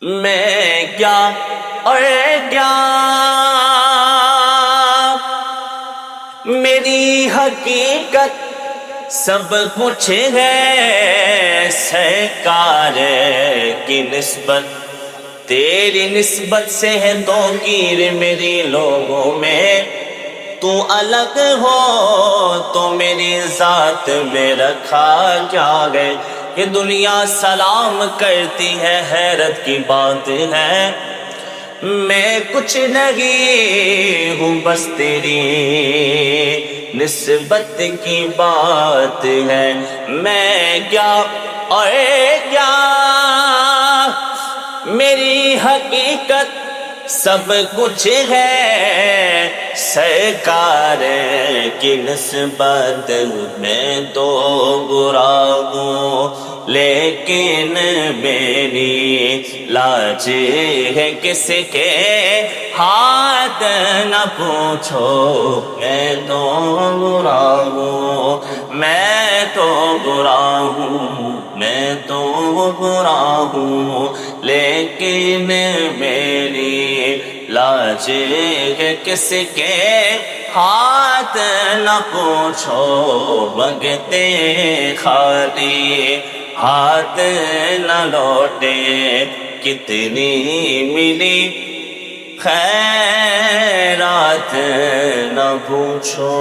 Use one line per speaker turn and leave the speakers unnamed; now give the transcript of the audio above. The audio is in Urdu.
میں کیا اور کیا میری حقیقت سب کچھ ہے سرکار کی نسبت، تیری نسبت سے ہے تو گیر میری لوگوں میں، تو الگ ہو تو میری ذات میں رکھا کیا گئے۔ یہ دنیا سلام کرتی ہے، حیرت کی بات ہے، میں کچھ نہیں ہوں، بس تیری نسبت کی بات ہے۔ میں کیا اور کیا میری حقیقت سب کچھ ہے سرکار کی نسبت، میں تو برا ہوں لیکن میری لاج ہے کس کے ہاتھ نہ پوچھو، میں تو برا ہوں، میں تو برا ہوں، میں تو برا ہوں لیکن میری لاج ہے کس کے ہاتھ نہ پوچھو، مانگتے خالی ہاتھ نہ لوٹے، کتنی ملی خیرات نہ پوچھو۔